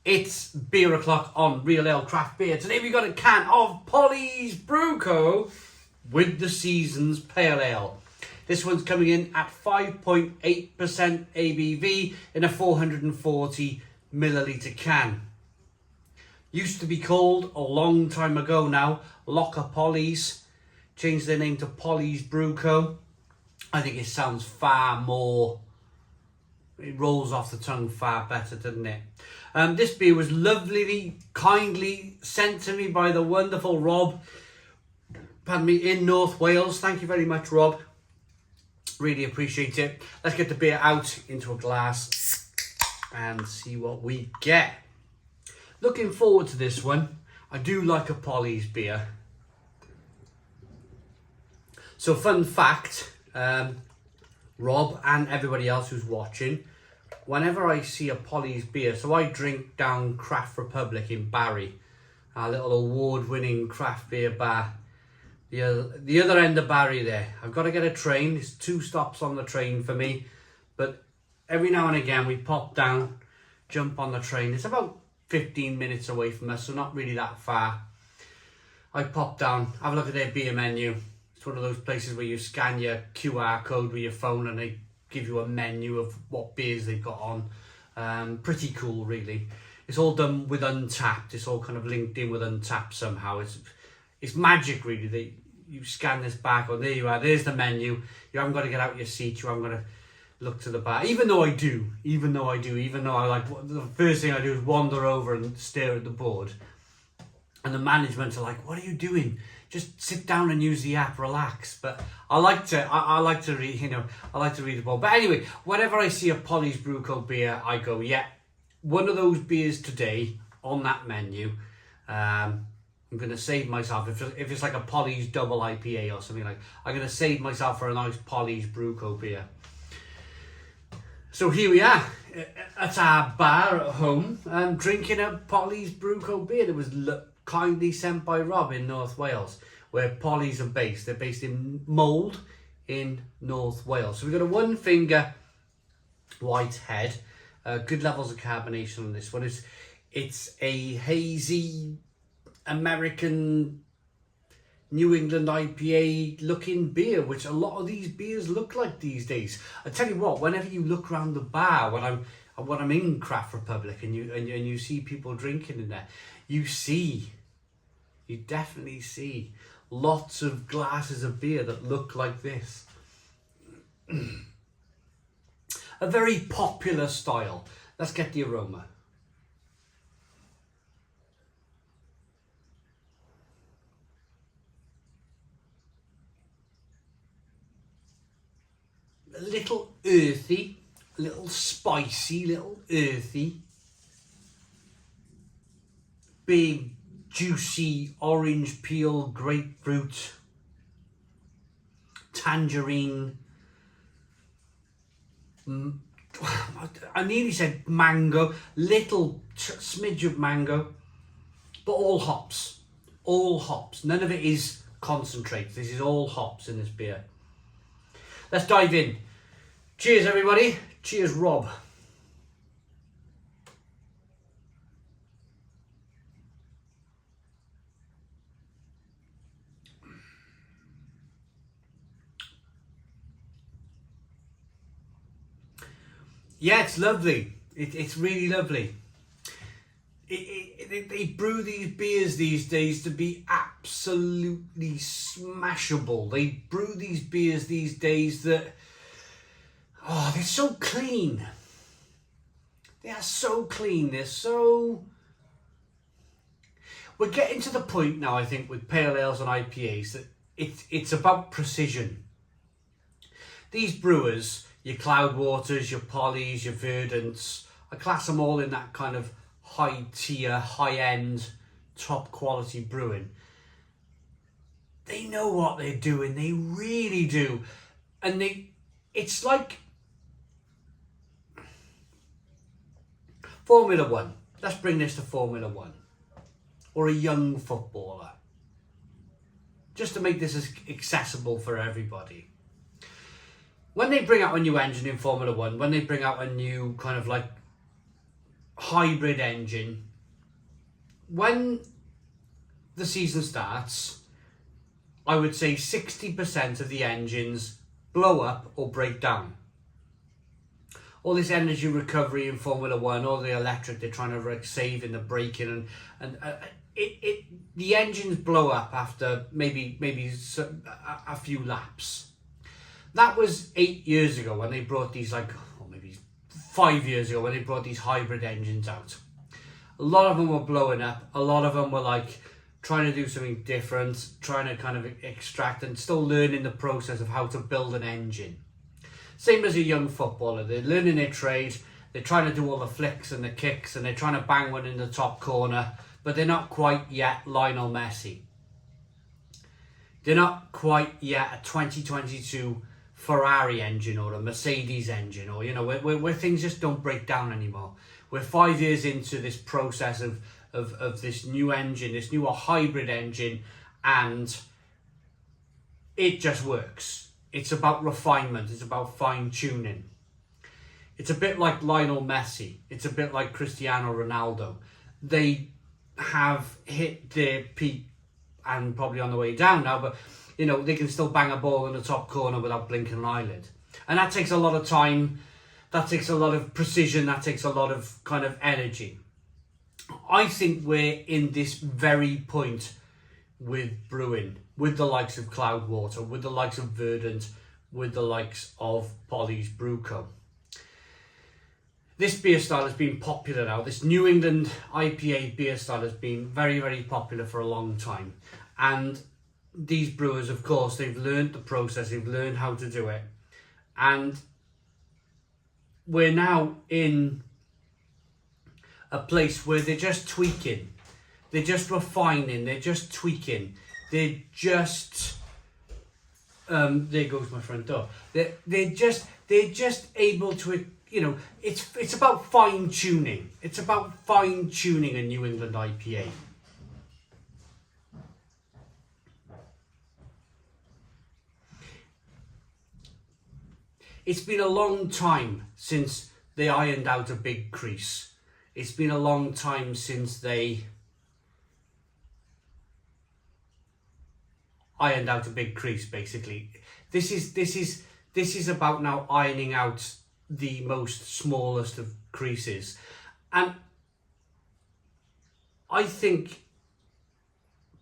It's beer o'clock on Real Ale Craft Beer. Today we got a can of Polly's Brew Co. with the Seasons Pale Ale. This one's coming in at 5.8% ABV in a 440 milliliter can. Used to be called, a long time ago now, Locker Polly's. Changed their name to Polly's Brew Co. I think it sounds far more, it rolls off the tongue far better, doesn't it? This beer was lovely, kindly sent to me by the wonderful Rob, pardon me, in North Wales. Thank you very much, Rob. Really appreciate it. Let's get the beer out into a glass and see what we get. Looking forward to this one. I do like a Polly's beer. So fun fact, Rob and everybody else who's watching, whenever I see a Polly's beer, so I drink down Craft Republic in Barry, a little award-winning craft beer bar, the other end of Barry there. I've got to get a train. It's 2 stops on the train for me, but every now and again we pop down, jump on the train. It's about 15 minutes away from us, so not really that far. I pop down, have a look at their beer menu. It's one of those places where you scan your QR code with your phone and they give you a menu of what beers they've got on. Pretty cool, really. It's all done with Untapped. It's all kind of linked in with Untapped somehow. It's magic, really. That you scan this barcode, there you are. There's the menu. You haven't got to get out your seat. You haven't got to look to the bar. Even though I like, the first thing I do is wander over and stare at the board. And the management are like, "What are you doing? Just sit down and use the app, relax." But I like to read, I like to read the board. But anyway, whenever I see a Polly's Brew Co beer, I go, yeah, one of those beers today on that menu. I'm going to save myself, if it's like a Polly's double IPA or something like, I'm going to save myself for a nice Polly's Brew Co beer. So here we are at our bar at home, drinking a Polly's Brew Co beer that was kindly sent by Rob in North Wales, where Polly's are based. They're based in Mold in North Wales. So we've got a 1 finger white head, good levels of carbonation on this one. It's a hazy American New England IPA looking beer, which a lot of these beers look like these days. I tell you what, whenever you look around the bar when I'm in Craft Republic and you see people drinking in there, you definitely see lots of glasses of beer that look like this. A very popular style. Let's get the aroma. A little earthy, a little spicy, little earthy. Big, juicy orange peel, grapefruit, tangerine. I nearly said mango, little smidge of mango, but all hops. All hops. None of it is concentrate. This is all hops in this beer. Let's dive in. Cheers, everybody. Cheers, Rob. Yeah, it's lovely. It's really lovely. They brew these beers these days to be absolutely smashable. They brew these beers these days that, they're so clean. They are so clean. We're getting to the point now, I think, with pale ales and IPAs that it's about precision. These brewers, your Cloudwaters, your Polly's, your Verdants, I class them all in that kind of high tier, high end, top quality brewing. They know what they're doing. They really do. And it's like Formula One. Let's bring this to Formula One. Or a young footballer. Just to make this as accessible for everybody. When they bring out a new engine in Formula One, when they bring out a new kind of like hybrid engine, when the season starts, I would say 60% of the engines blow up or break down. All this energy recovery in Formula One, all the electric they're trying to save in the braking, and the engines blow up after maybe a few laps. That was 8 years ago when they brought these, or maybe 5 years ago when they brought these hybrid engines out. A lot of them were blowing up. A lot of them were trying to do something different, trying to kind of extract and still learning the process of how to build an engine. Same as a young footballer, they're learning their trade, they're trying to do all the flicks and the kicks, and they're trying to bang one in the top corner, but they're not quite yet Lionel Messi. They're not quite yet a 2022 Ferrari engine or a Mercedes engine, or where things just don't break down anymore. We're 5 years into this process of this new engine, this new hybrid engine, and it just works. It's about refinement, it's about fine tuning. It's a bit like Lionel Messi, it's a bit like Cristiano Ronaldo. They have hit their peak and probably on the way down now, but they can still bang a ball in the top corner without blinking an eyelid. And that takes a lot of time, that takes a lot of precision, that takes a lot of kind of energy. I think we're in this very point with brewing, with the likes of Cloudwater, with the likes of Verdant, with the likes of Polly's Brew Co. This beer style has been popular now. This New England IPA beer style has been very, very popular for a long time. And these brewers, of course, they've learned the process, they've learned how to do it. And we're now in a place where they're just tweaking, they're just refining, they're just tweaking, they're just there goes my front door. They're just able to, it's about fine tuning. It's about fine tuning a New England IPA. It's been a long time since they ironed out a big crease. It's been a long time since they ironed out a big crease, basically. This is about now ironing out the most smallest of creases. And I think,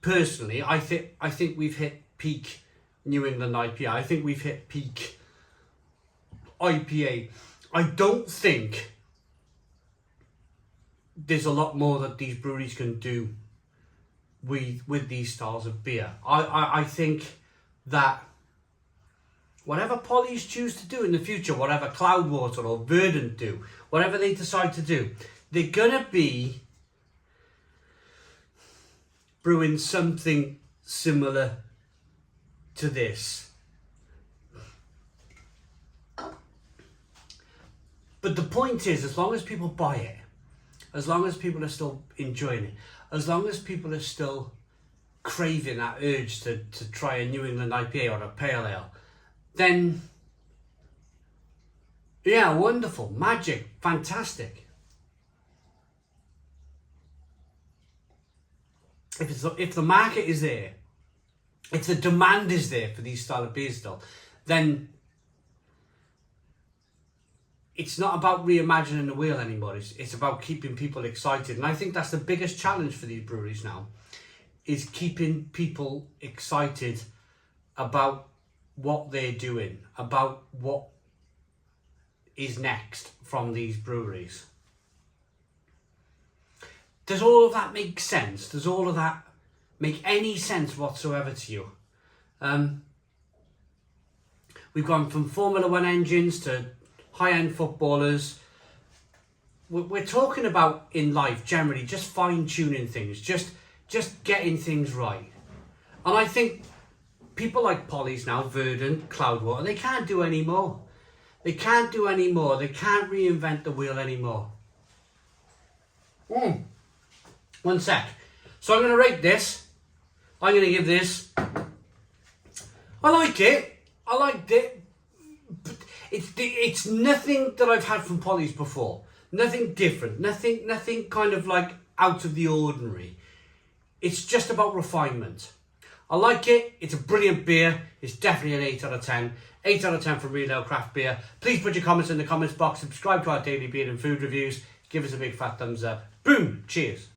personally, I think we've hit peak New England IPA. I think we've hit peak IPA. I don't think there's a lot more that these breweries can do with these styles of beer. I think that whatever Polly's choose to do in the future, whatever Cloudwater or Verdant do, whatever they decide to do, they're gonna be brewing something similar to this. But the point is, as long as people buy it, as long as people are still enjoying it, as long as people are still craving that urge to try a New England IPA or a Pale Ale, then yeah, wonderful, magic, fantastic. If the market is there, if the demand is there for these style of beers still, then it's not about reimagining the wheel anymore. It's about keeping people excited. And I think that's the biggest challenge for these breweries now, is keeping people excited about what they're doing, about what is next from these breweries. Does all of that make sense? Does all of that make any sense whatsoever to you? We've gone from Formula One engines to high-end footballers. We're talking about in life generally just fine-tuning things, just getting things right. And I think people like Polly's now, Verdant, Cloudwater, they can't do any more. They can't do any more. They can't reinvent the wheel anymore. One sec. So I'm going to rate this. I'm going to give this, I like it. I liked it. But it's nothing that I've had from Polly's before. Nothing different, nothing kind of like out of the ordinary. It's just about refinement. I like it. It's a brilliant beer. It's definitely an 8 out of 10. 8 out of 10 for Real Ale Craft Beer. Please put your comments in the comments box. Subscribe to our daily beer and food reviews. Give us a big fat thumbs up. Boom. Cheers.